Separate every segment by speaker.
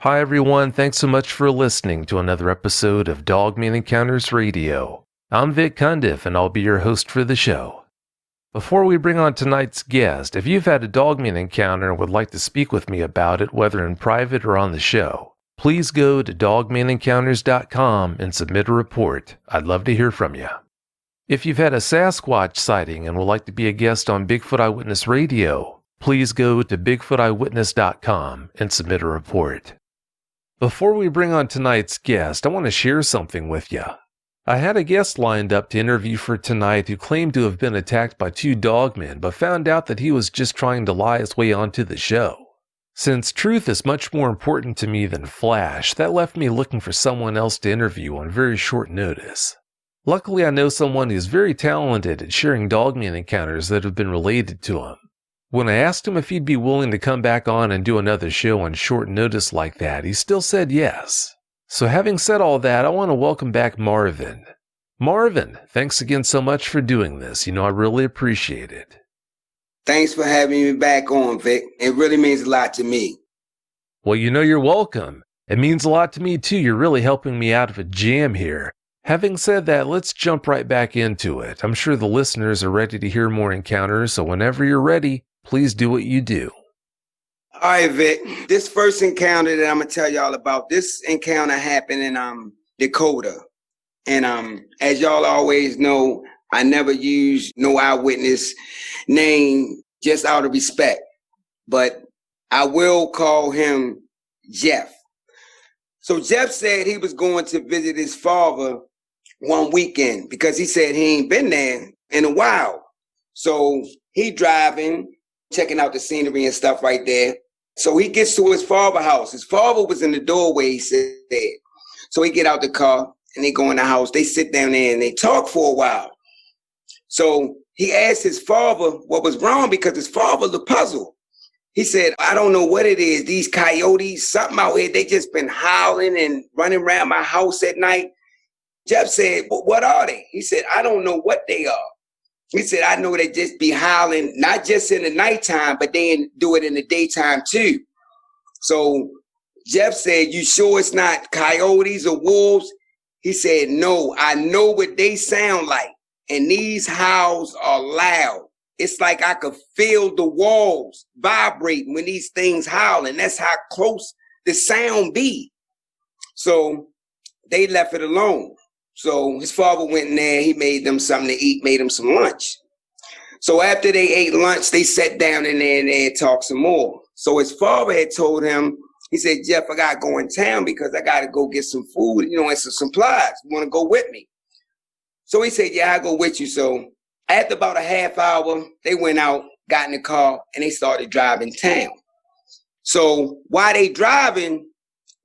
Speaker 1: Hi everyone, thanks so much for listening to another episode of Dogman Encounters Radio. I'm Vic Cundiff and I'll be your host for the show. Before we bring on tonight's guest, if you've had a Dogman encounter and would like to speak with me about it, whether in private or on the show, please go to dogmanencounters.com and submit a report. I'd love to hear from you. If you've had a Sasquatch sighting and would like to be a guest on Bigfoot Eyewitness Radio, please go to bigfooteyewitness.com and submit a report. Before we bring on tonight's guest, I want to share something with you. I had a guest lined up to interview for tonight who claimed to have been attacked by two dogmen, but found out that he was just trying to lie his way onto the show. Since truth is much more important to me than flash, that left me looking for someone else to interview on very short notice. Luckily, I know someone who's very talented at sharing dogman encounters that have been related to him. When I asked him if he'd be willing to come back on and do another show on short notice like that, he still said yes. So having said all that, I want to welcome back Marvin. Marvin, thanks again so much for doing this. I really appreciate it.
Speaker 2: Thanks for having me back on, Vic. It really means a lot to me.
Speaker 1: Well, you're welcome. It means a lot to me too. You're really helping me out of a jam here. Having said that, let's jump right back into it. I'm sure the listeners are ready to hear more encounters, so whenever you're ready, please do what you do.
Speaker 2: All right, Vic. This first encounter that I'm going to tell y'all about, this encounter happened in Dakota. And as y'all always know, I never use no eyewitness name just out of respect. But I will call him Jeff. So Jeff said he was going to visit his father one weekend because he said he ain't been there in a while. So he driving, checking out the scenery and stuff right there. So he gets to his father's house. His father was in the doorway, he said. So he get out the car and they go in the house. They sit down there and they talk for a while. So he asked his father what was wrong because his father looked puzzled. He said, I don't know what it is. These coyotes, something out here, they just been howling and running around my house at night. Jeff said, well, what are they? He said, I don't know what they are. He said, I know they just be howling, not just in the nighttime, but they do it in the daytime too. So Jeff said, you sure it's not coyotes or wolves? He said, no, I know what they sound like. And these howls are loud. It's like I could feel the walls vibrating when these things howl. And that's how close the sound be. So they left it alone. So his father went in there, he made them something to eat, made them some lunch. So after they ate lunch, they sat down in there and they talked some more. So his father had told him, he said, Jeff, I got to go in town because I got to go get some food, and some supplies. You want to go with me? So he said, yeah, I'll go with you. So after about a half hour, they went out, got in the car, and they started driving town. So while they driving,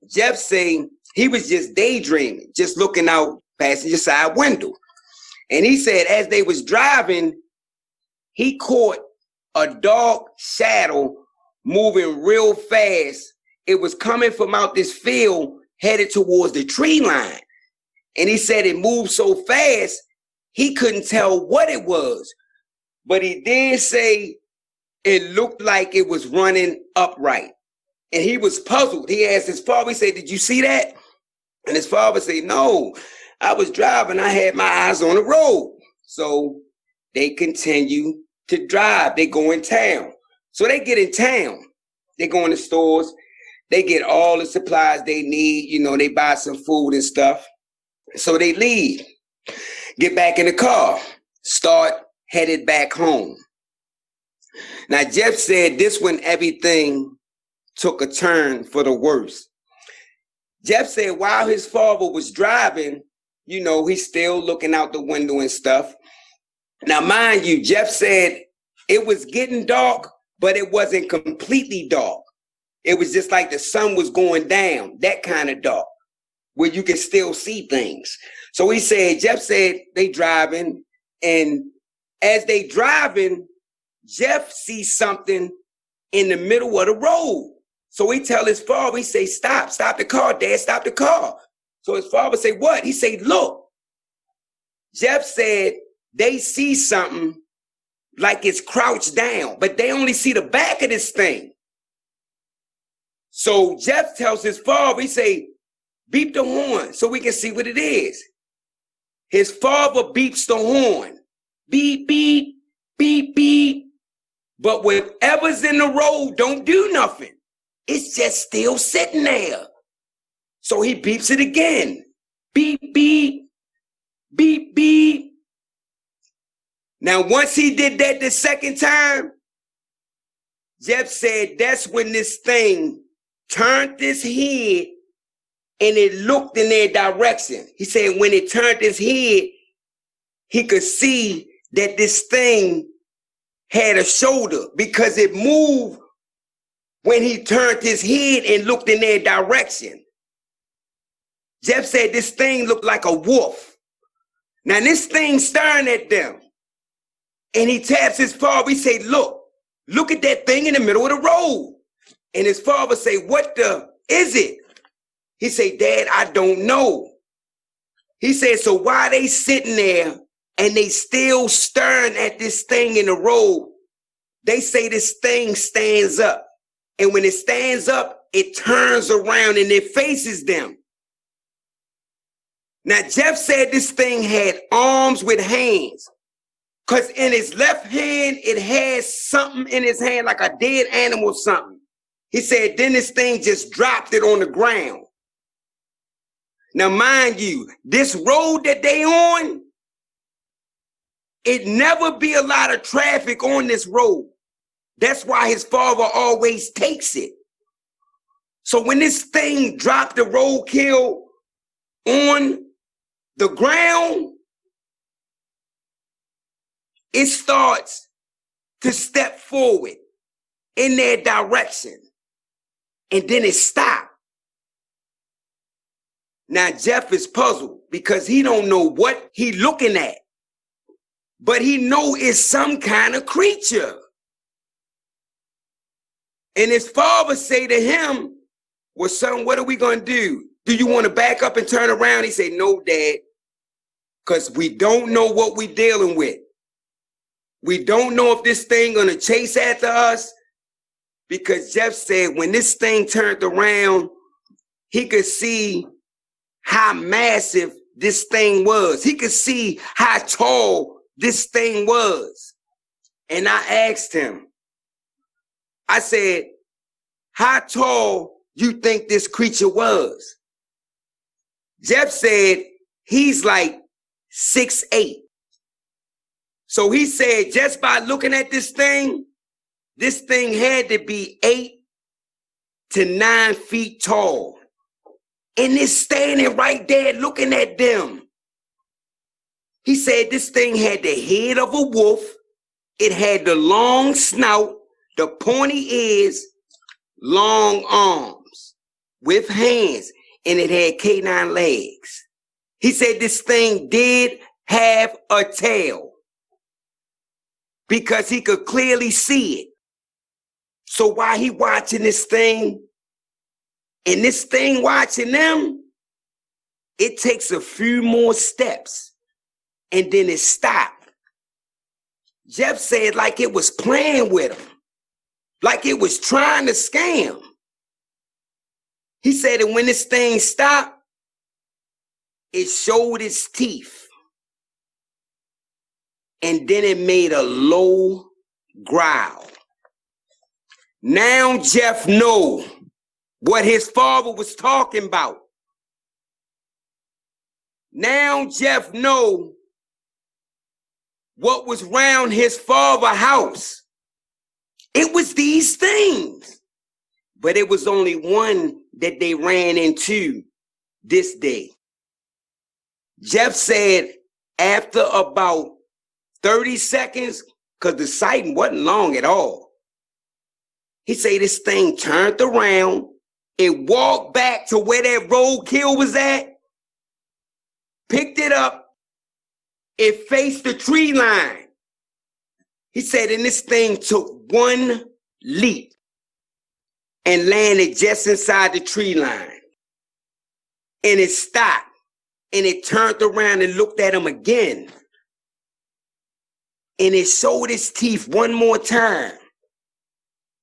Speaker 2: Jeff saying he was just daydreaming, just looking out passenger side window. And he said as they was driving, he caught a dark shadow moving real fast. It was coming from out this field, headed towards the tree line. And he said it moved so fast, he couldn't tell what it was. But he did say it looked like it was running upright. And he was puzzled. He asked his father, he said, did you see that? And his father said, no, I was driving. I had my eyes on the road. So they continue to drive. They go in town. So they get in town. They go in the stores. They get all the supplies they need. They buy some food and stuff. So they leave, get back in the car, start headed back home. Now, Jeff said this when everything took a turn for the worse. Jeff said while his father was driving, he's still looking out the window and stuff. Now, mind you, Jeff said it was getting dark, but it wasn't completely dark. It was just like the sun was going down, that kind of dark, where you can still see things. So he said, Jeff said they driving, and as they driving, Jeff sees something in the middle of the road. So he tell his father, he say, stop the car, Dad, stop the car. So his father say, what? He say, look. Jeff said they see something like it's crouched down, but they only see the back of this thing. So Jeff tells his father, he say, beep the horn so we can see what it is. His father beeps the horn. Beep, beep, beep, beep. But whatever's in the road don't do nothing. It's just still sitting there. So he beeps it again. Beep, beep, beep, beep. Now, once he did that the second time, Jeff said that's when this thing turned its head and it looked in their direction. He said when it turned its head, he could see that this thing had a shoulder because it moved when he turned his head and looked in their direction. Jeff said this thing looked like a wolf. Now this thing staring at them. And he taps his father. He say, look at that thing in the middle of the road. And his father say, what the is it? He say, Dad, I don't know. He said, so why they sitting there and they still staring at this thing in the road? They say this thing stands up. And when it stands up, it turns around and it faces them. Now, Jeff said this thing had arms with hands. Because in his left hand, it has something in his hand, like a dead animal or something. He said, then this thing just dropped it on the ground. Now, mind you, this road that they on, it never be a lot of traffic on this road. That's why his father always takes it. So when this thing dropped the roadkill on the ground, it starts to step forward in their direction. And then it stopped. Now, Jeff is puzzled because he don't know what he looking at. But he know it's some kind of creature. And his father say to him, well, son, what are we going to do? Do you want to back up and turn around? He say, no, Dad, because we don't know what we're dealing with. We don't know if this thing going to chase after us. Because Jeff said when this thing turned around, he could see how massive this thing was. He could see how tall this thing was. And I asked him, I said, how tall you think this creature was? Jeff said, he's like 6'8". So he said, just by looking at this thing had to be 8 to 9 feet tall. And it's standing right there looking at them. He said this thing had the head of a wolf. It had the long snout, the pointy ears, long arms with hands, and it had canine legs. He said this thing did have a tail because he could clearly see it. So while he watching this thing, and this thing watching them, it takes a few more steps, and then it stopped. Jeff said like it was playing with him, like it was trying to scam. He said that when this thing stopped, it showed its teeth. And then it made a low growl. Now Jeff know what his father was talking about. Now Jeff know what was round his father's house. It was these things. But it was only one that they ran into this day. Jeff said after about 30 seconds, because the sighting wasn't long at all, he said this thing turned around, it walked back to where that roadkill was at, picked it up, it faced the tree line. He said, and this thing took one leap and landed just inside the tree line. And it stopped, and it turned around and looked at him again. And it showed its teeth one more time.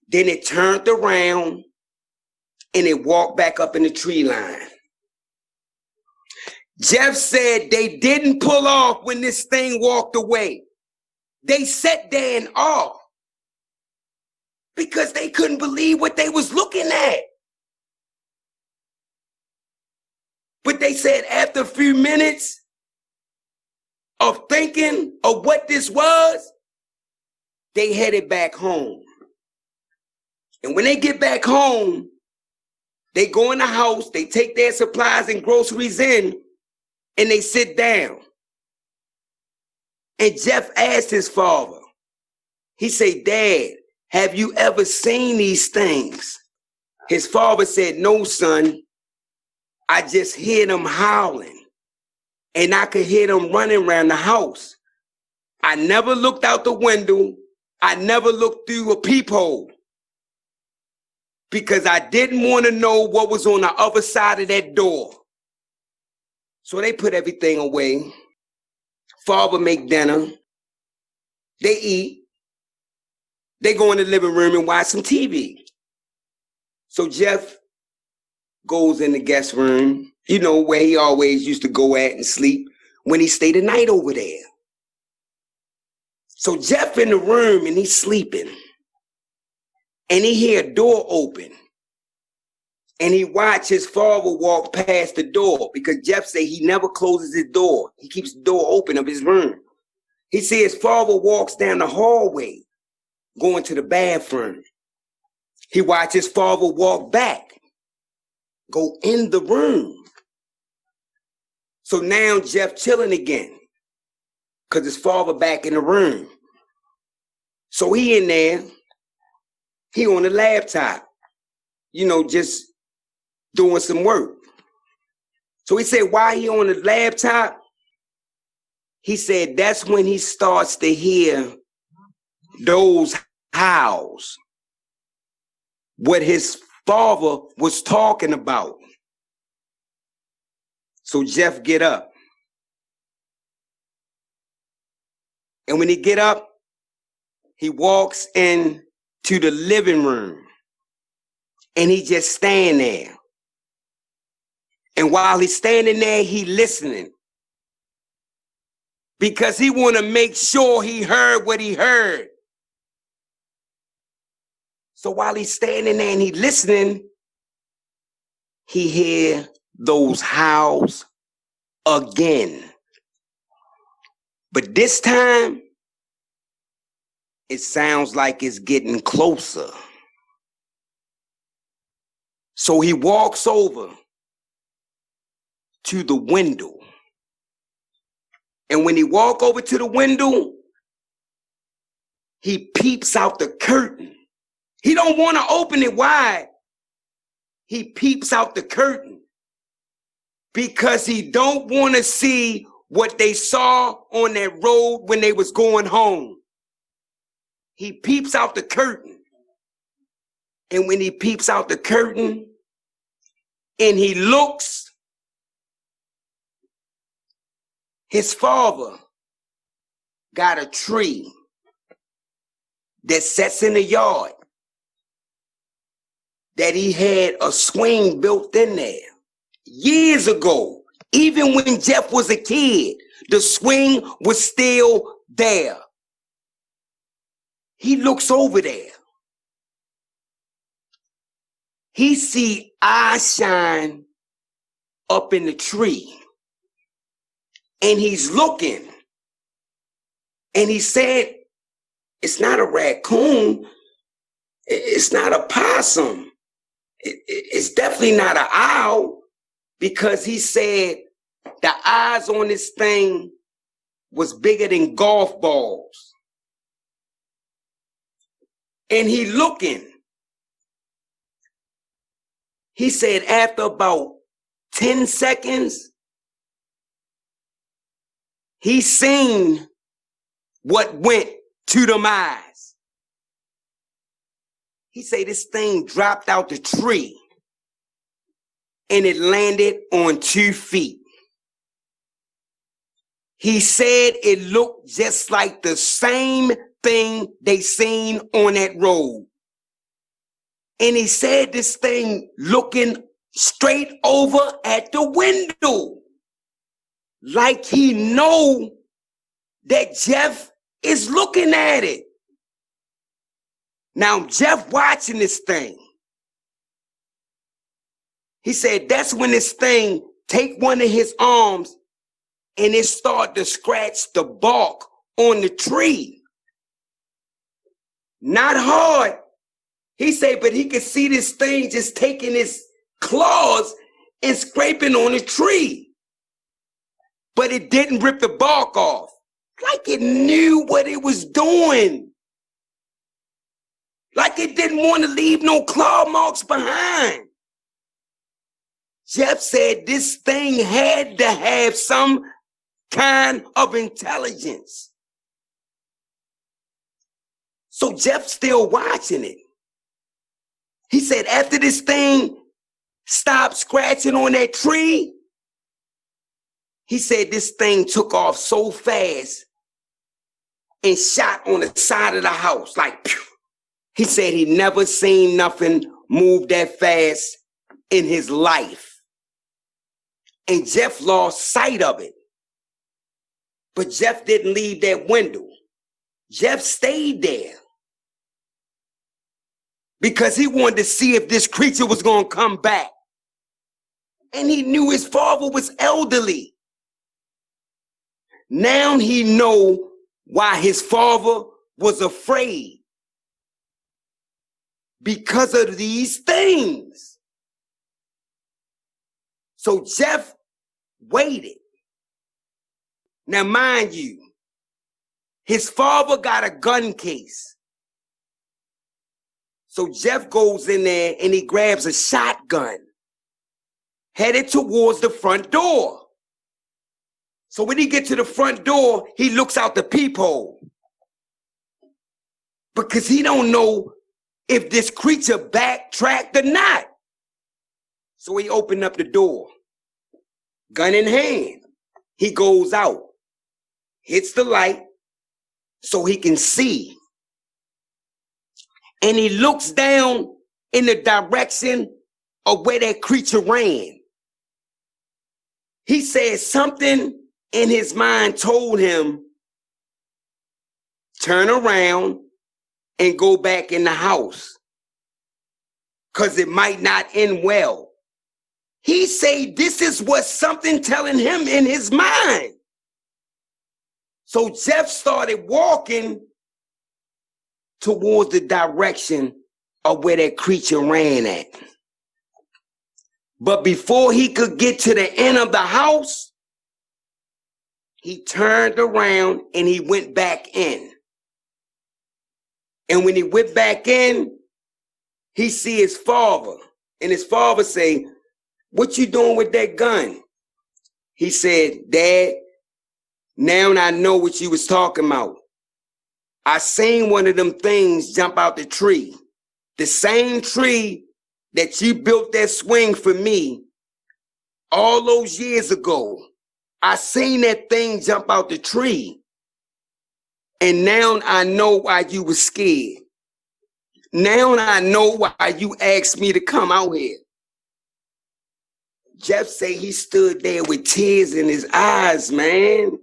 Speaker 2: Then it turned around and it walked back up in the tree line. Jeff said they didn't pull off when this thing walked away. They sat there in awe because they couldn't believe what they was looking at. But they said after a few minutes of thinking of what this was, they headed back home. And when they get back home, they go in the house, they take their supplies and groceries in, and they sit down. And Jeff asked his father, he said, "Dad, have you ever seen these things?" His father said, "No, son. I just hear them howling, and I could hear them running around the house. I never looked out the window. I never looked through a peephole because I didn't want to know what was on the other side of that door." So they put everything away. Father make dinner. They eat. They go in the living room and watch some TV. So Jeff goes in the guest room, you know, where he always used to go at and sleep when he stayed the night over there. So Jeff in the room and he's sleeping. And he hear a door open. And he watch his father walk past the door because Jeff say he never closes his door. He keeps the door open of his room. He see his father walks down the hallway going to the bathroom. He watch his father walk back, go in the room. So now Jeff chilling again because his father back in the room. So he in there, he on the laptop, you know, just doing some work. So he said, while he on the laptop, he said that's when he starts to hear those howls, what his father was talking about. So Jeff get up. And when he get up, he walks in to the living room and he just stand there. And while he's standing there, he listening because he want to make sure he heard what he heard. So while he's standing there and he listening, he hear those howls again. But this time, it sounds like it's getting closer. So he walks over to the window. And when he walk over to the window, he peeps out the curtain. He don't want to open it wide. He peeps out the curtain because he don't want to see what they saw on that road when they was going home. He peeps out the curtain. And when he peeps out the curtain and he looks, his father got a tree that sits in the yard that he had a swing built in there years ago. Even when Jeff was a kid, the swing was still there. He looks over there. He see eyes shine up in the tree. And he's looking. And he said, it's not a raccoon. It's not a possum. It's definitely not an owl, because he said the eyes on this thing was bigger than golf balls. And he looking. He said after about 10 seconds, he seen what went to them eyes. He said this thing dropped out the tree and it landed on 2 feet. He said it looked just like the same thing they seen on that road. And he said this thing looking straight over at the window. Like he know that Jeff is looking at it. Now Jeff watching this thing. He said that's when this thing take one of his arms and it start to scratch the bark on the tree. Not hard. He said, but he could see this thing just taking his claws and scraping on the tree. But it didn't rip the bark off. Like it knew what it was doing. Like it didn't want to leave no claw marks behind. Jeff said this thing had to have some kind of intelligence. So Jeff's still watching it. He said after this thing stopped scratching on that tree, he said this thing took off so fast and shot on the side of the house like pew. He said he never seen nothing move that fast in his life. And Jeff lost sight of it. But Jeff didn't leave that window. Jeff stayed there. Because he wanted to see if this creature was going to come back. And he knew his father was elderly. Now he know why his father was afraid. Because of these things. So Jeff waited. Now mind you, his father got a gun case. So Jeff goes in there and he grabs a shotgun, headed towards the front door. So when he gets to the front door, he looks out the peephole. Because he don't know if this creature backtracked or not. So he opened up the door, gun in hand. He goes out, hits the light so he can see. And he looks down in the direction of where that creature ran. He said something in his mind told him, turn around and go back in the house, because it might not end well. He said this is what something telling him in his mind. So Jeff started walking towards the direction of where that creature ran at. But before he could get to the end of the house, he turned around and he went back in. And when he went back in, he see his father. And his father say, what you doing with that gun? He said, Dad, now I know what you was talking about. I seen one of them things jump out the tree. The same tree that you built that swing for me all those years ago. I seen that thing jump out the tree. And now I know why you was scared. Now I know why you asked me to come out here. Jeff say he stood there with tears in his eyes, man.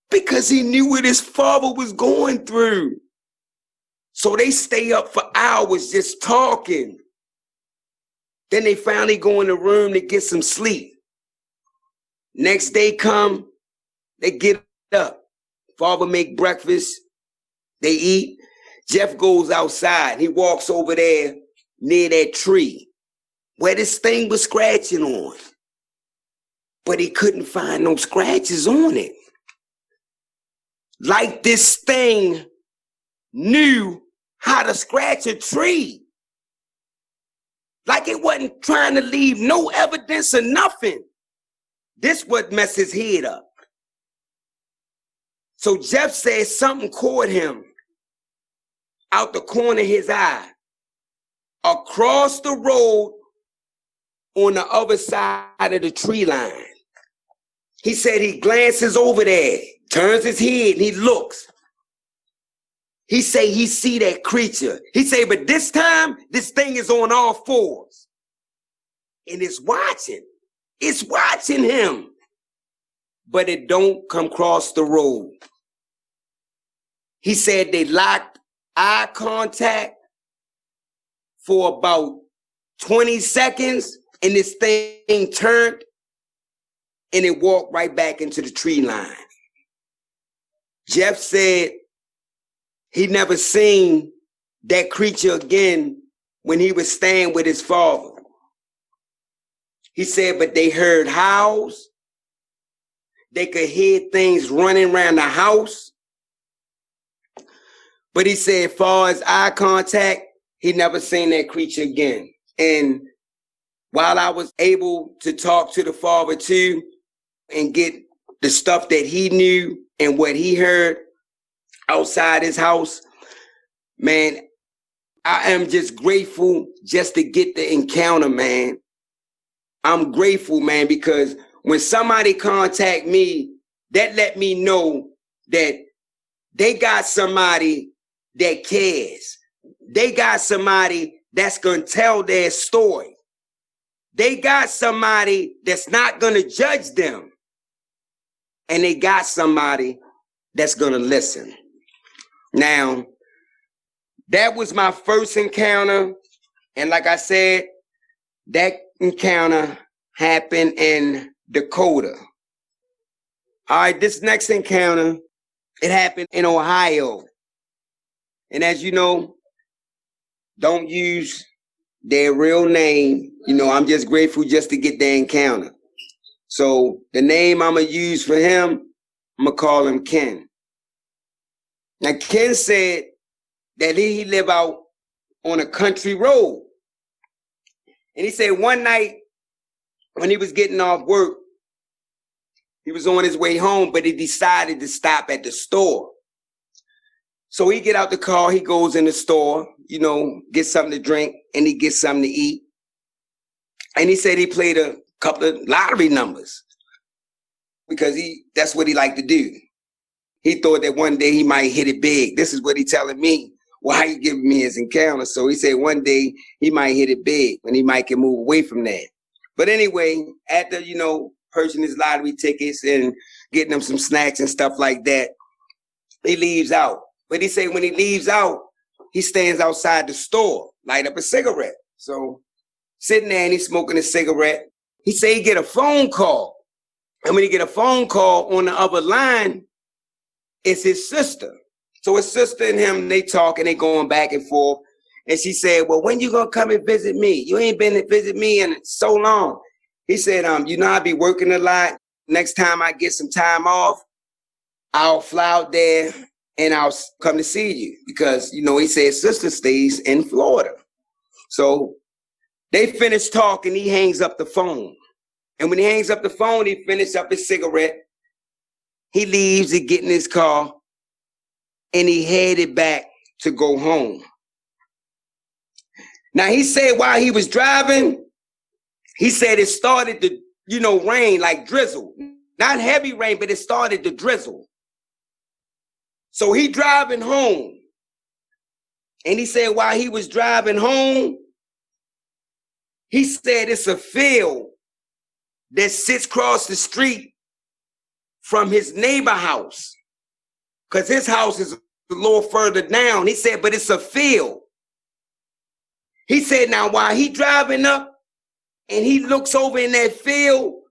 Speaker 2: Because he knew what his father was going through. So they stay up for hours just talking. Then they finally go in the room to get some sleep. Next day come, they get up. Father make breakfast. They eat. Jeff goes outside. He walks over there near that tree where this thing was scratching on. But he couldn't find no scratches on it. Like this thing knew how to scratch a tree. Like it wasn't trying to leave no evidence or nothing. This what messed his head up. So Jeff said something caught him out the corner of his eye, across the road on the other side of the tree line. He said he glances over there, turns his head, and he looks. He say he see that creature. He say, but this time, this thing is on all fours. And it's watching. It's watching him. But it don't come across the road. He said they locked eye contact for about 20 seconds, and this thing turned, and it walked right back into the tree line. Jeff said he never seen that creature again when he was staying with his father. He said, but they heard howls. They could hear things running around the house. But he said, as far as eye contact, he never seen that creature again. And while I was able to talk to the father too and get the stuff that he knew and what he heard outside his house, man, I am just grateful just to get the encounter, man. I'm grateful, man, because when somebody contact me, that let me know that they got somebody that cares. They got somebody that's going to tell their story. They got somebody that's not going to judge them. And they got somebody that's going to listen. Now, that was my first encounter. And like I said, that encounter happened in Dakota. All right, this next encounter, it happened in Ohio. And as you know, don't use their real name. You know, I'm just grateful just to get the encounter. So the name I'm going to use for him, I'm going to call him Ken. Now, Ken said that he lived out on a country road. And he said one night when he was getting off work, he was on his way home, but he decided to stop at the store. So he get out the car, he goes in the store, you know, get something to drink, and he gets something to eat. And he said he played a couple of lottery numbers because that's what he liked to do. He thought that one day he might hit it big. This is what he telling me. Why he giving me his encounter? So he said one day he might hit it big and he might can move away from that. But anyway, after, you know, purchasing his lottery tickets and getting him some snacks and stuff like that, he leaves out. But he said when he leaves out, he stands outside the store, light up a cigarette. So sitting there and he's smoking a cigarette. He said he get a phone call. And when he get a phone call on the other line, it's his sister. So his sister and him, they talk and they going back and forth. And she said, well, when you gonna come and visit me? You ain't been to visit me in so long. He said, you know, I be working a lot. Next time I get some time off, I'll fly out there and I'll come to see you. Because, you know, he said his sister stays in Florida. So they finish talking, he hangs up the phone. And when he hangs up the phone, he finishes up his cigarette. He leaves, he get in his car, and he headed back to go home. Now, he said while he was driving, he said it started to, you know, rain, like drizzle. Not heavy rain, but it started to drizzle. So he driving home. And he said while he was driving home, he said it's a field that sits across the street from his neighbor house. Because his house is a little further down. He said, but it's a field. He said, now while he driving up and he looks over in that field,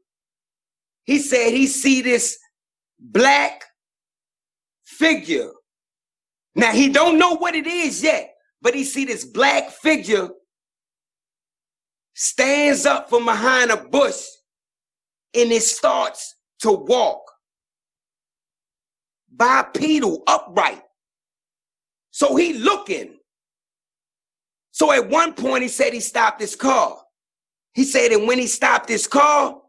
Speaker 2: he said he see this black figure. Now he don't know what it is yet, but he see this black figure stands up from behind a bush and it starts to walk. Bipedal, upright. So he looking. So at one point he said he stopped his car. He said, and when he stopped his car,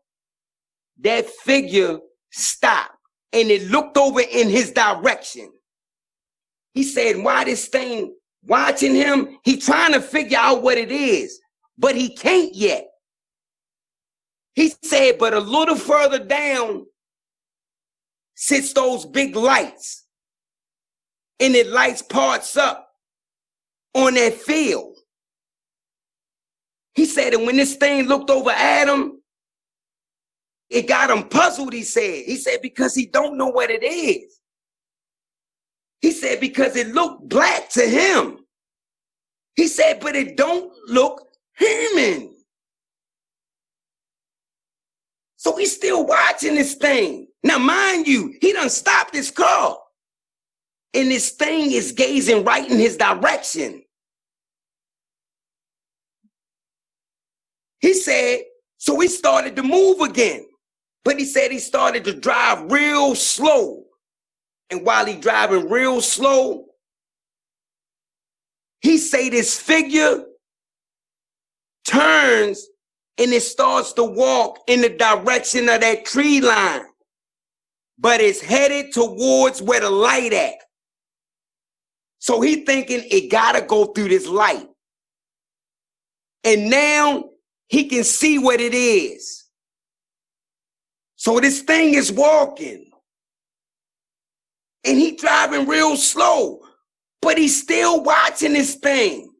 Speaker 2: that figure stopped and it looked over in his direction. He said, why this thing watching him? He trying to figure out what it is, but he can't yet. He said, but a little further down sits those big lights. and it lights parts up on that field. He said, and when this thing looked over at him, it got him puzzled, he said. He said, because he don't know what it is. He said, because it looked black to him. He said, but it don't look human. So he's still watching this thing. Now, mind you, he done stopped his car. And this thing is gazing right in his direction. He said, so he started to move again. But he said he started to drive real slow. And while he driving real slow, he say this figure turns and it starts to walk in the direction of that tree line. But it's headed towards where the light at. So he thinking it gotta go through this light. And now he can see what it is. So this thing is walking. And he driving real slow. But he's still watching this thing.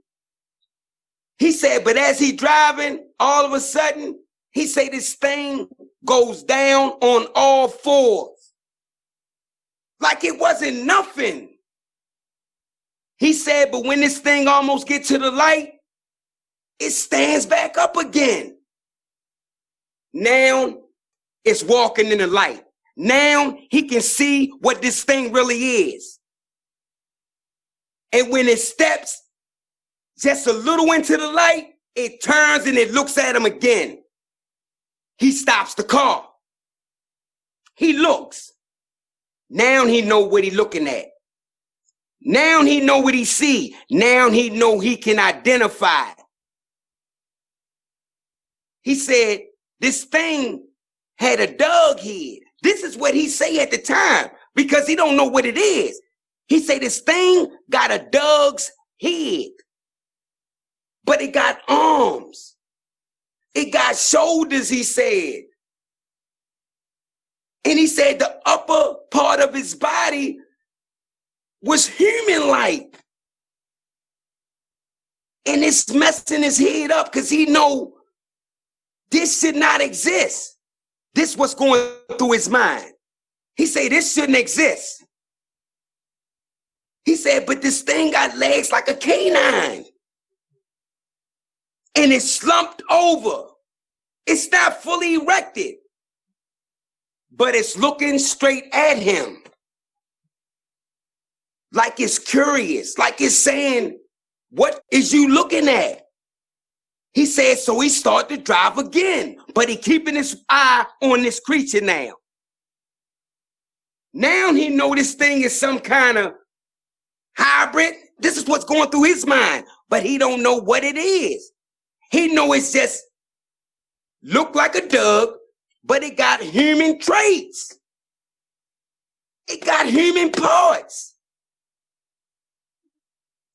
Speaker 2: He said, but as he driving, all of a sudden, he said this thing goes down on all fours. Like it wasn't nothing. He said, but when this thing almost gets to the light, it stands back up again. Now it's walking in the light. Now he can see what this thing really is. And when it steps just a little into the light, it turns and it looks at him again. He stops the car. He looks. Now he know what he looking at. Now he know what he see. Now he know he can identify. He said, this thing had a dog head. This is what he say at the time because he don't know what it is. He said this thing got a dog's head, but it got arms. It got shoulders, he said. And he said the upper part of his body was human-like. And it's messing his head up because he know this should not exist. This what's going through his mind. He said this shouldn't exist. He said, but this thing got legs like a canine. And it's slumped over. It's not fully erected. But it's looking straight at him. Like it's curious. Like it's saying, what is you looking at? He said, so he started to drive again. But he keeping his eye on this creature now. Now he know this thing is some kind of hybrid. This is what's going through his mind. But he don't know what it is. He know it's just look like a dog, but it got human traits. It got human parts.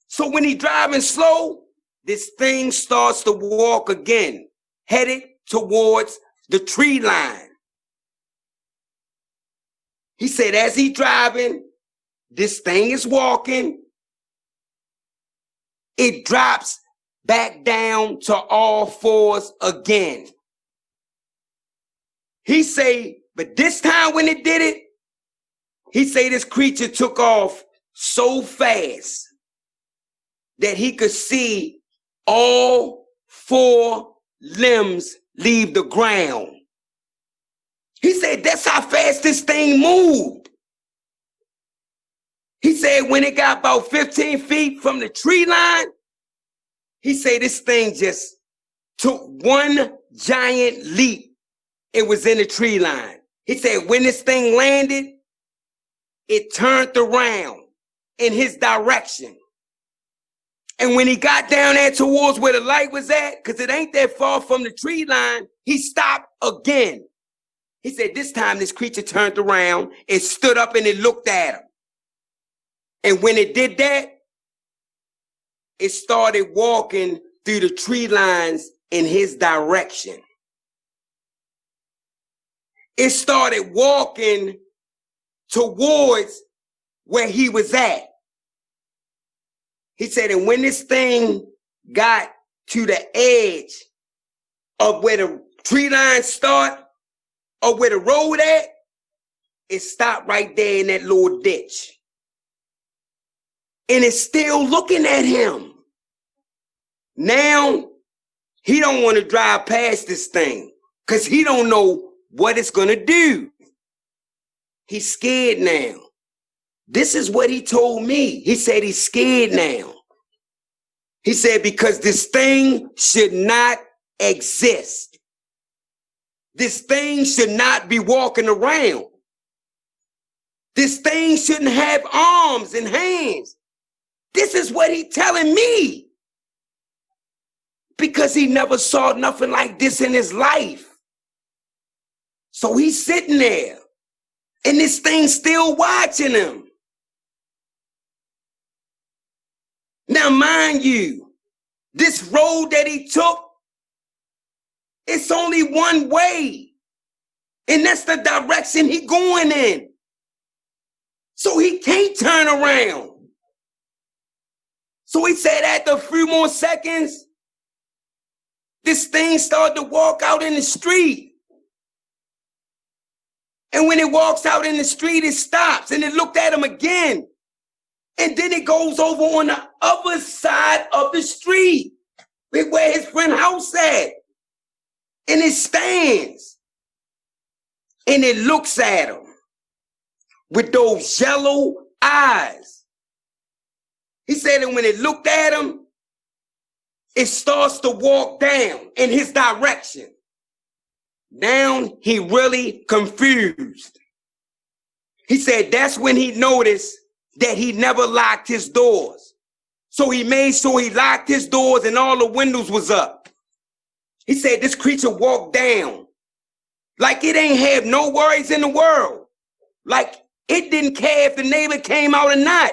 Speaker 2: So when he driving slow, this thing starts to walk again, headed towards the tree line. He said, as he driving, this thing is walking. It drops back down to all fours again. He say, but this time when it did it, he say this creature took off so fast that he could see all four limbs leave the ground. He said, that's how fast this thing moved. He said, when it got about 15 feet from the tree line, he said, this thing just took one giant leap. It was in the tree line. He said, when this thing landed, it turned around in his direction. And when he got down there towards where the light was at, because it ain't that far from the tree line, he stopped again. He said, this time this creature turned around, it stood up and it looked at him. And when it did that, it started walking through the tree lines in his direction. It started walking towards where he was at. He said, and when this thing got to the edge of where the tree lines start or where the road at, it stopped right there in that little ditch. And it's still looking at him. Now, he don't want to drive past this thing because he don't know what it's going to do. He's scared now. This is what he told me. He said he's scared now. He said because this thing should not exist. This thing should not be walking around. This thing shouldn't have arms and hands. This is what he's telling me. Because he never saw nothing like this in his life. So he's sitting there. And this thing's still watching him. Now, mind you, this road that he took, it's only one way. And that's the direction he going in. So he can't turn around. So he said after a few more seconds, this thing started to walk out in the street. And when it walks out in the street, it stops and it looked at him again. And then it goes over on the other side of the street where his friend's house at. And it stands. And it looks at him with those yellow eyes. He said that when it looked at him, it starts to walk down in his direction. Now he really confused. He said that's when he noticed that he never locked his doors. So he made sure he locked his doors and all the windows was up. He said this creature walked down like it ain't have no worries in the world. Like it didn't care if the neighbor came out or not.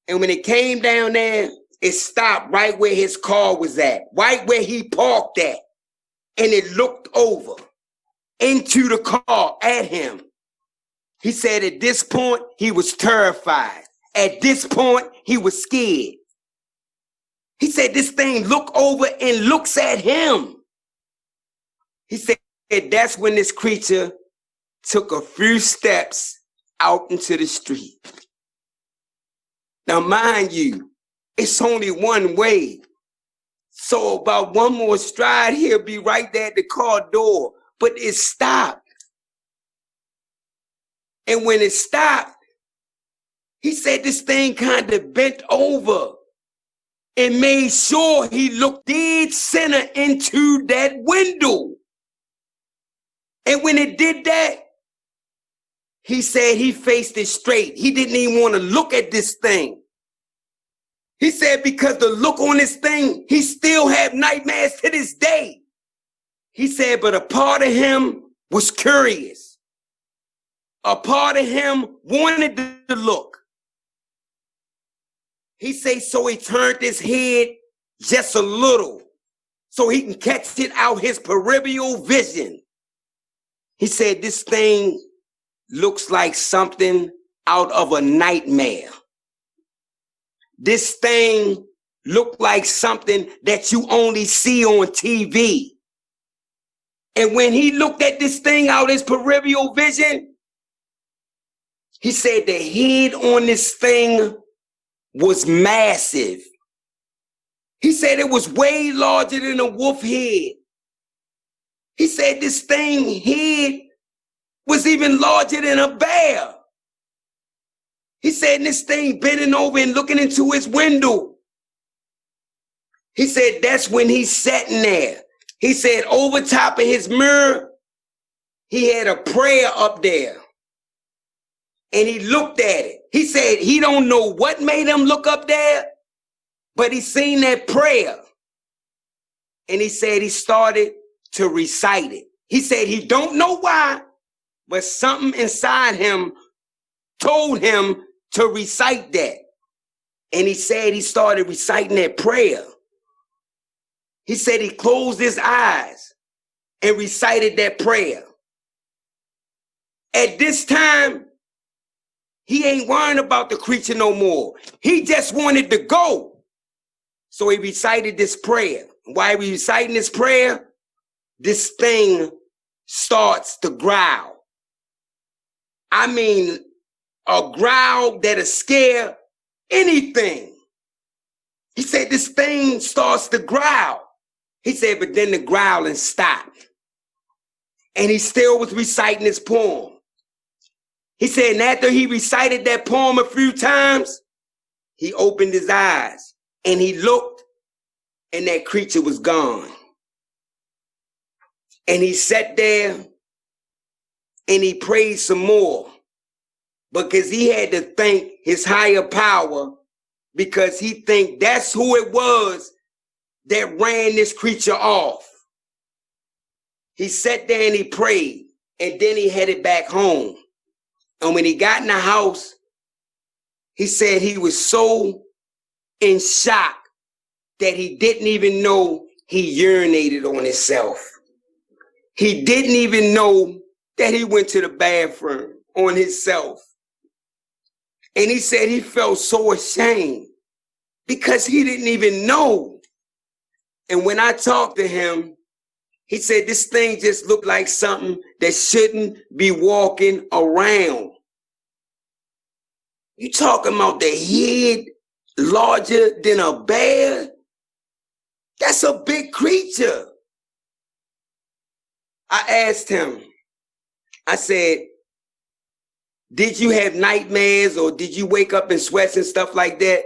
Speaker 2: And when it came down there, it stopped right where his car was at, right where he parked at. And it looked over into the car at him. He said at this point, he was terrified. At this point, he was scared. He said this thing looked over and looks at him. He said that's when this creature took a few steps out into the street. Now, mind you, it's only one way. So about one more stride, he'll be right there at the car door. But it stopped. And when it stopped, he said this thing kind of bent over and made sure he looked dead center into that window. And when it did that, he said he faced it straight. He didn't even want to look at this thing. He said because the look on this thing, he still had nightmares to this day. He said, but a part of him was curious. A part of him wanted to look. He said, so he turned his head just a little so he can catch it out his peripheral vision. He said, this thing looks like something out of a nightmare. This thing looked like something that you only see on TV. And when he looked at this thing out his peripheral vision, he said the head on this thing was massive. He said it was way larger than a wolf head. He said this thing head was even larger than a bear. He said this thing bending over and looking into his window. He said that's when he's sitting there. He said over top of his mirror, he had a prayer up there. And he looked at it. He said he don't know what made him look up there, but he seen that prayer. And he said he started to recite it. He said he don't know why, but something inside him told him to recite that. And he said he started reciting that prayer. He said he closed his eyes and recited that prayer. At this time, He ain't worrying about the creature no more. He just wanted to go. So he recited this prayer. While he reciting this prayer, this thing starts to growl. I mean, a growl that'll scare anything. He said this thing starts to growl. He said, but then the growling stopped. And he still was reciting his poem. He said, and after he recited that poem a few times, he opened his eyes and he looked, and that creature was gone. And he sat there and he prayed some more, because he had to thank his higher power, because he think that's who it was that ran this creature off. He sat there and he prayed, and then he headed back home. And when he got in the house, he said he was so in shock that he didn't even know he urinated on himself. He didn't even know that he went to the bathroom on himself. And he said he felt so ashamed because he didn't even know. And when I talked to him, he said this thing just looked like something that shouldn't be walking around. You talking about the head larger than a bear? That's a big creature. I asked him, I said, did you have nightmares, or did you wake up in sweats and stuff like that?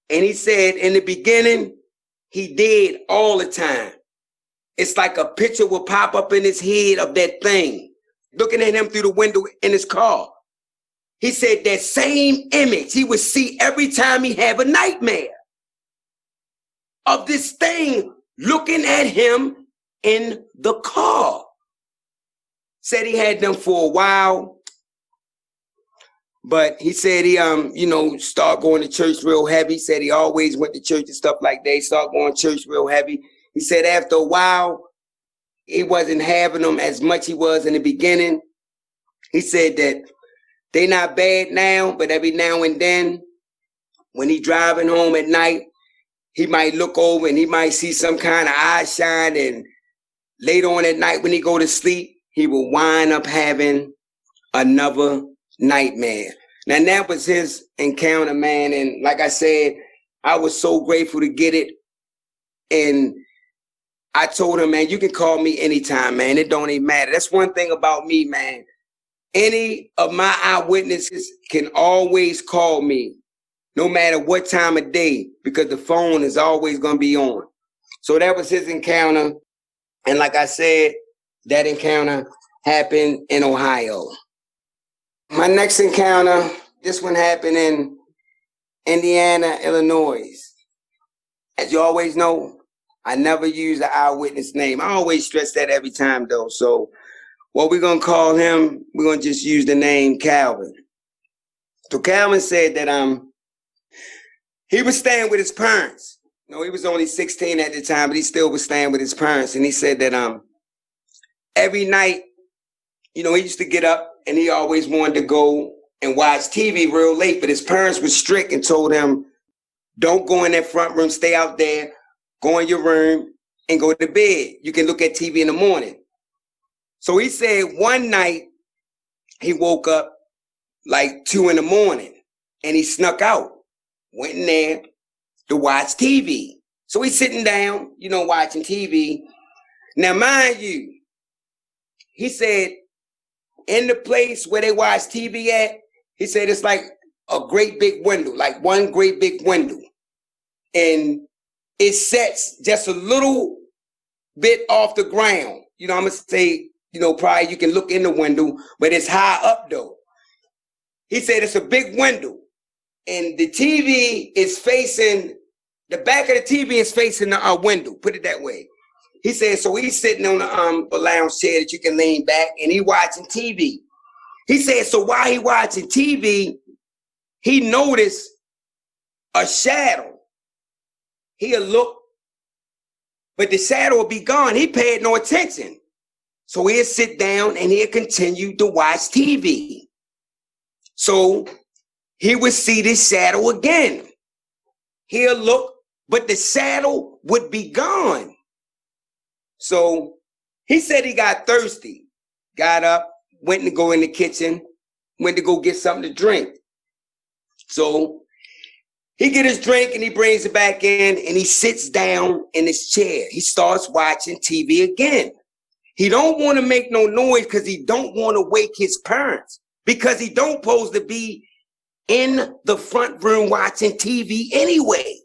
Speaker 2: And he said in the beginning, he did all the time. It's like a picture will pop up in his head of that thing, looking at him through the window in his car. He said that same image he would see every time he had a nightmare of this thing looking at him in the car. Said he had them for a while, but he said he, started going to church real heavy. Said he always went to church and stuff like that. He started going to church real heavy. He said after a while, he wasn't having them as much he was in the beginning. He said that they not bad now, but every now and then, when he driving home at night, he might look over and he might see some kind of eye shine, and later on at night when he go to sleep, he will wind up having another nightmare. Now that was his encounter, man. And like I said, I was so grateful to get it. And I told him, man, you can call me anytime, man. It don't even matter. That's one thing about me, man. Any of my eyewitnesses can always call me, no matter what time of day, because the phone is always going to be on. So that was his encounter. And like I said, that encounter happened in Ohio. My next encounter, this one happened in Indiana, Illinois. As you always know, I never use the eyewitness name. I always stress that every time, though. So what we're going to call him, we're going to just use the name Calvin. So Calvin said that he was staying with his parents. You know, he was only 16 at the time, but he still was staying with his parents. And he said that every night, he used to get up and he always wanted to go and watch TV real late. But his parents were strict and told him, don't go in that front room, stay out there, go in your room and go to bed. You can look at TV in the morning. So he said one night he woke up like 2 in the morning and he snuck out, went in there to watch TV. So he's sitting down, watching TV. Now, mind you, he said in the place where they watch TV at, he said it's like a great big window, like one great big window. And it sets just a little bit off the ground. I'm going to say, probably you can look in the window, but it's high up though. He said it's a big window and the TV is facing, the back of the TV is facing the window, put it that way. He said, so he's sitting on a lounge chair that you can lean back and he watching TV. He said, so while he watching TV, he noticed a shadow. He'll look, but the shadow will be gone. He paid no attention. So he'll sit down and he'll continue to watch TV. So he would see this shadow again. He'll look, but the shadow would be gone. So he said he got thirsty, got up, went to go in the kitchen, went to go get something to drink. So he get his drink and he brings it back in and he sits down in his chair. He starts watching TV again. He don't want to make no noise because he don't want to wake his parents, because he don't supposed to be in the front room watching TV anyway.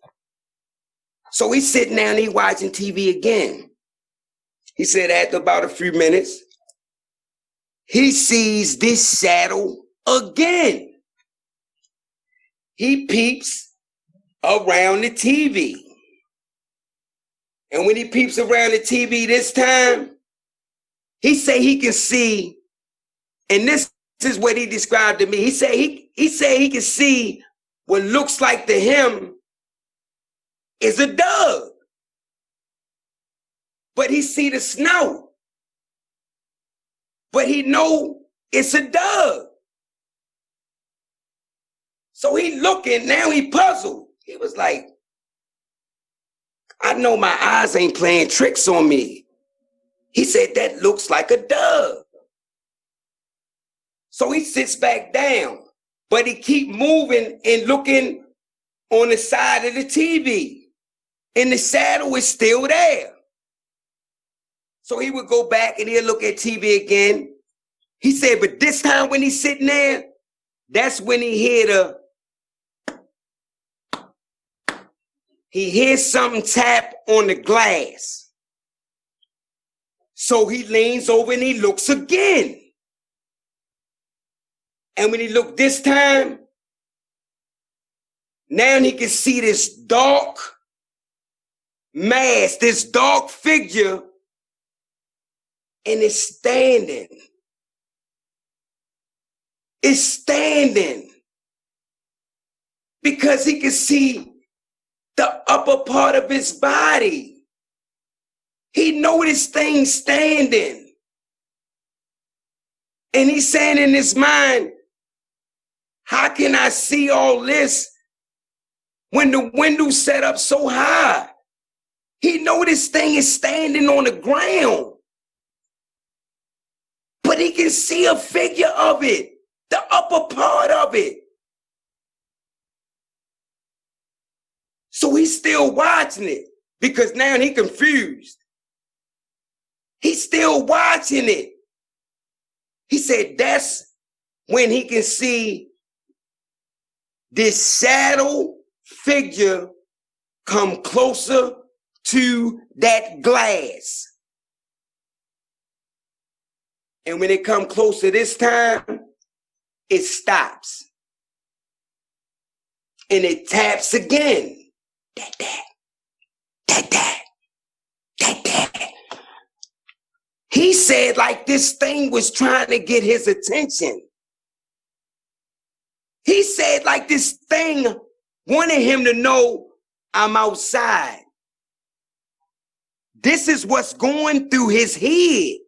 Speaker 2: So he's sitting down and he's watching TV again. He said after about a few minutes, he sees this shadow again. He peeps around the TV. And when he peeps around the TV this time, he say he can see, and this is what he described to me. He said he can see what looks like to him is a dove. But he see the snow. But he know it's a dove. So he looking, now he puzzled. He was like, I know my eyes ain't playing tricks on me. He said, that looks like a dove. So he sits back down, but he keep moving and looking on the side of the TV. And the shadow is still there. So he would go back and he'll look at TV again. He said, but this time when he's sitting there, that's when he hears something tap on the glass. So he leans over and he looks again. And when he looked this time, now he can see this dark mass, this dark figure, and it's standing. It's standing. Because he can see the upper part of his body. He know this thing standing. And he's saying in his mind, how can I see all this when the window's set up so high? He know this thing is standing on the ground. But he can see a figure of it, the upper part of it. So he's still watching it because now he's confused. He's still watching it. He said that's when he can see this shadow figure come closer to that glass. And when it come closer this time, it stops. And it taps again. That. He said like this thing was trying to get his attention. He said like this thing wanted him to know I'm outside. This is what's going through his head.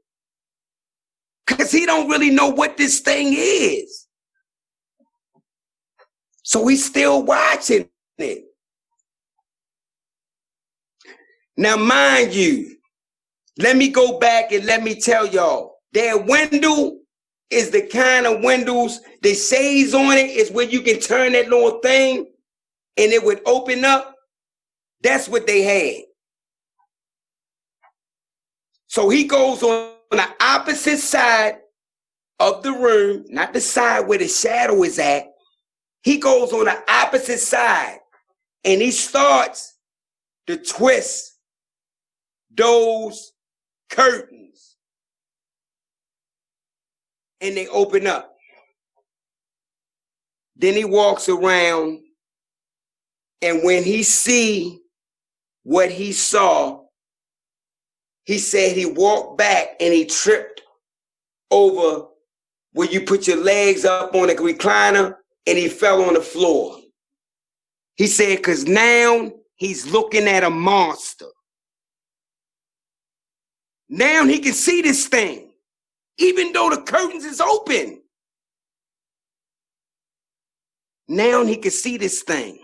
Speaker 2: Because he don't really know what this thing is. So he's still watching it. Now, mind you, let me go back and let me tell y'all, that window is the kind of windows, the shades on it is where you can turn that little thing and it would open up. That's what they had. So he goes on the opposite side of the room, not the side where the shadow is at. He goes on the opposite side and he starts to twist those curtains. And they open up. Then he walks around, and when he see what he saw, he said he walked back and he tripped over where you put your legs up on a recliner, and he fell on the floor. He said, because now he's looking at a monster. Now he can see this thing, even though the curtains is open. Now he could see this thing.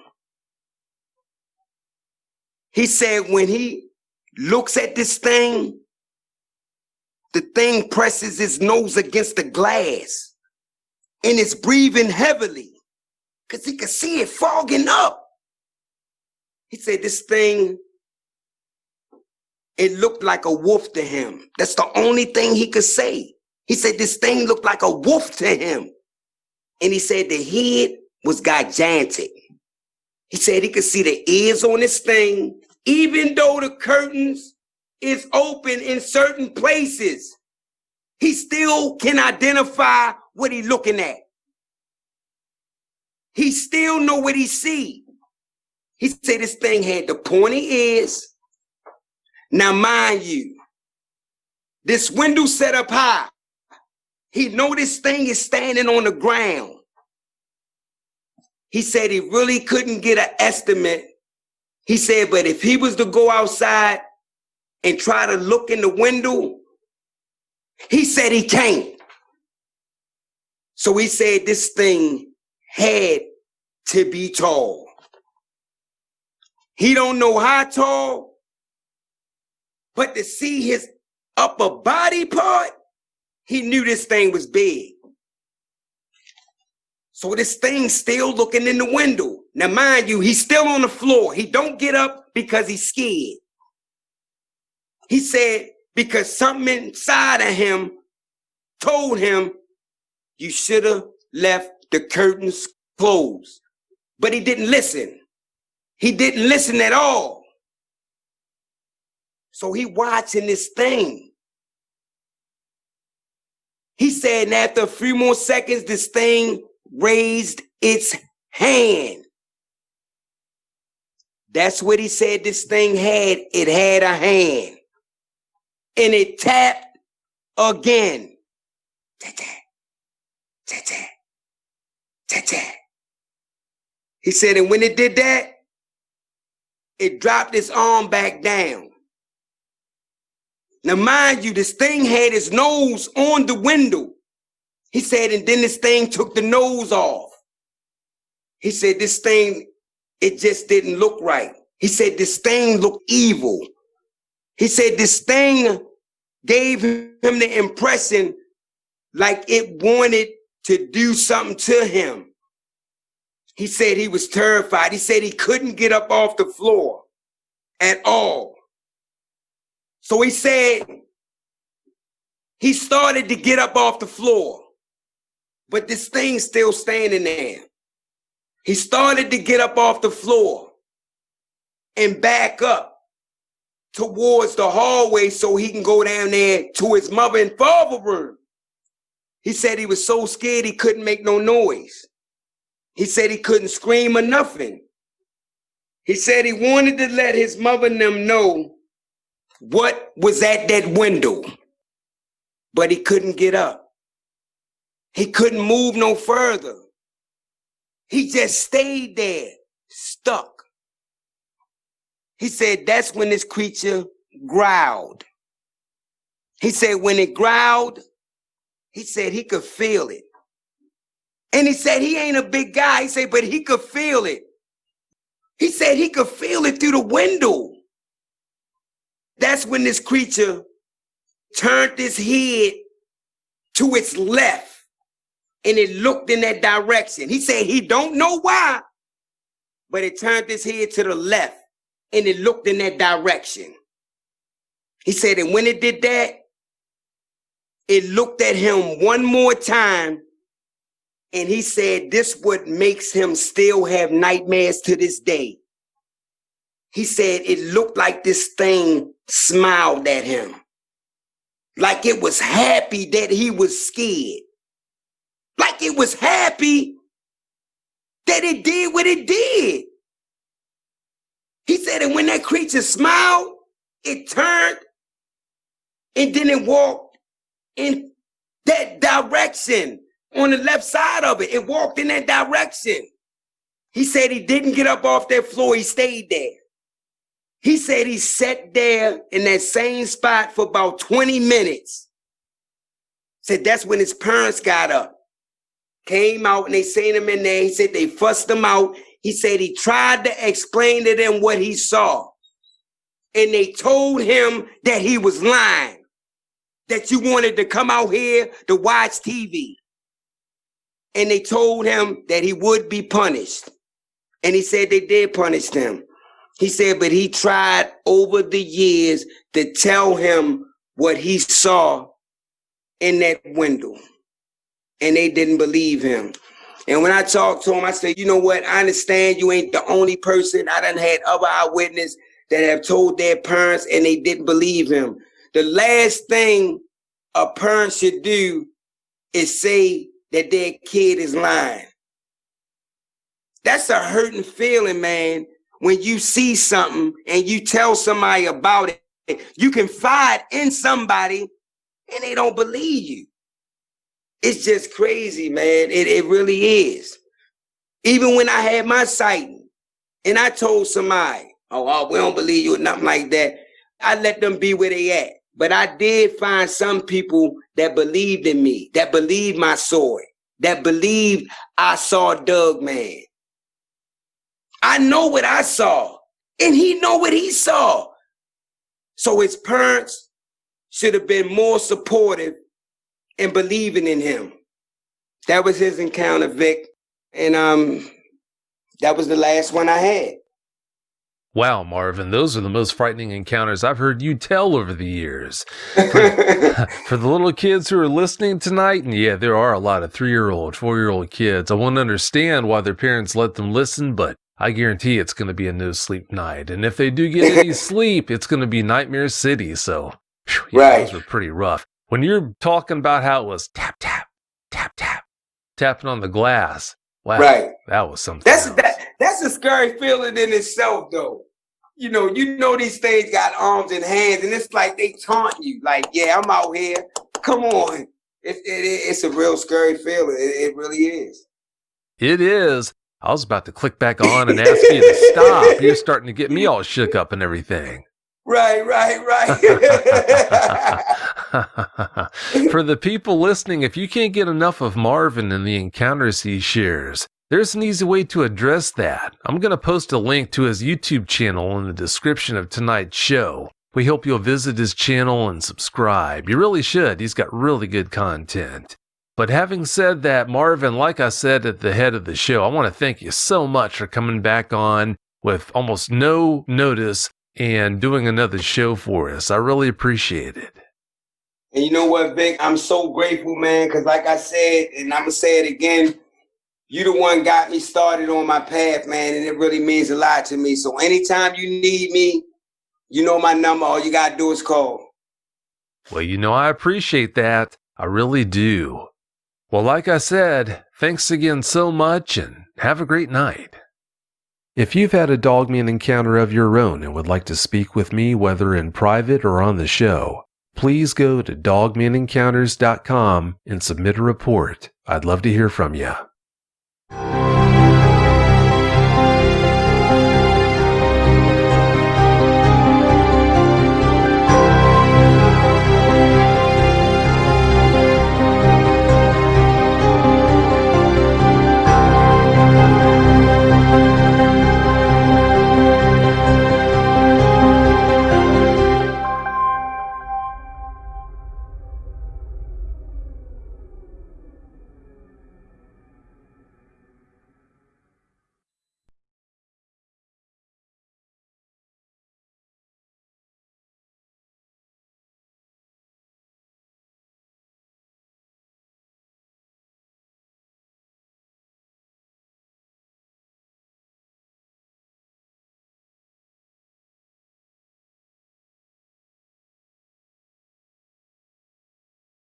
Speaker 2: He said when he looks at this thing, the thing presses its nose against the glass and it's breathing heavily because he could see it fogging up. He said this thing, it looked like a wolf to him. That's the only thing he could say. He said this thing looked like a wolf to him. And he said the head was gigantic. He said he could see the ears on this thing, even though the curtains is open in certain places. He still can identify what he's looking at. He still know what he see. He said this thing had the pointy ears. Now, mind you, this window set up high. He know this thing is standing on the ground. He said he really couldn't get an estimate. He said, but if he was to go outside and try to look in the window, he said he can't. So he said this thing had to be tall. He don't know how tall, but to see his upper body part, he knew this thing was big. So this thing's still looking in the window. Now, mind you, he's still on the floor. He don't get up because he's scared. He said because something inside of him told him you should have left the curtains closed. But he didn't listen. He didn't listen at all. So he watching this thing. He said, and after a few more seconds, this thing raised its hand. That's what he said this thing had. It had a hand. And it tapped again. Ta-ta, ta-ta, ta-ta. He said, and when it did that, it dropped its arm back down. Now, mind you, this thing had its nose on the window. He said, and then this thing took the nose off. He said, this thing, it just didn't look right. He said, this thing looked evil. He said, this thing gave him the impression like it wanted to do something to him. He said he was terrified. He said he couldn't get up off the floor at all. So he said he started to get up off the floor, but this thing's still standing there. He started to get up off the floor and back up towards the hallway so he can go down there to his mother and father room. He said he was so scared he couldn't make no noise. He said he couldn't scream or nothing. He said he wanted to let his mother and them know what was at that window, but he couldn't get up. He couldn't move no further. He just stayed there, stuck. He said that's when this creature growled. He said when it growled, he said he could feel it. And he said he ain't a big guy. He said, but he could feel it. He said he could feel it through the window. That's when this creature turned its head to its left and it looked in that direction. He said he don't know why, but it turned its head to the left and it looked in that direction. He said, and when it did that, it looked at him one more time. And he said, this what makes him still have nightmares to this day. He said it looked like this thing smiled at him. Like it was happy that he was scared. Like it was happy that it did what it did. He said, and when that creature smiled, it turned and then it walked in that direction. On the left side of it, it walked in that direction. He said he didn't get up off that floor. He stayed there. He said he sat there in that same spot for about 20 minutes. Said that's when his parents got up. came out and they seen him in there. He said they fussed him out. He said he tried to explain to them what he saw. And they told him that he was lying, that you wanted to come out here to watch TV. And they told him that he would be punished. And he said they did punish him. He said, but he tried over the years to tell him what he saw in that window. And they didn't believe him. And when I talked to him, I said, you know what? I understand you ain't the only person. I done had other eyewitnesses that have told their parents and they didn't believe him. The last thing a parent should do is say that their kid is lying. That's a hurting feeling, man. When you see something and you tell somebody about it, you confide in somebody and they don't believe you. It's just crazy, man. It really is. Even when I had my sighting and I told somebody, oh, we don't believe you or nothing like that, I let them be where they at. But I did find some people that believed in me, that believed my story, that believed I saw Dogman. I know what I saw, and he know what he saw. So his parents should have been more supportive and believing in him. That was his encounter, Vic. And that was the last one I had.
Speaker 1: Wow, Marvin, those are the most frightening encounters I've heard you tell over the years. For the little kids who are listening tonight, and yeah, there are a lot of 3-year-old, 4-year-old kids. I won't understand why their parents let them listen, but I guarantee it's going to be a no-sleep night. And if they do get any sleep, it's going to be Nightmare City. So,
Speaker 2: right.
Speaker 1: Those were pretty rough. When you're talking about how it was tap, tap, tap, tap, tapping on the glass, wow,
Speaker 2: right.
Speaker 1: That was something
Speaker 2: That's a scary feeling in itself, though. You know these things got arms and hands, and it's like they taunt you. Like, yeah, I'm out here. Come on. It's a real scary feeling. It really is.
Speaker 1: It is. I was about to click back on and ask you to stop. You're starting to get me all shook up and everything.
Speaker 2: Right.
Speaker 1: For the people listening, if you can't get enough of Marvin and the encounters he shares, there's an easy way to address that. I'm going to post a link to his YouTube channel in the description of tonight's show. We hope you'll visit his channel and subscribe. You really should. He's got really good content. But having said that, Marvin, like I said at the head of the show, I want to thank you so much for coming back on with almost no notice and doing another show for us. I really appreciate it.
Speaker 2: And you know what, Vic? I'm so grateful, man, because like I said, and I'm going to say it again, you the one got me started on my path, man, and it really means a lot to me. So anytime you need me, you know my number. All you got to do is call.
Speaker 1: Well, I appreciate that. I really do. Well, like I said, thanks again so much and have a great night. If you've had a Dogman encounter of your own and would like to speak with me, whether in private or on the show, please go to dogmenencounters.com and submit a report. I'd love to hear from you.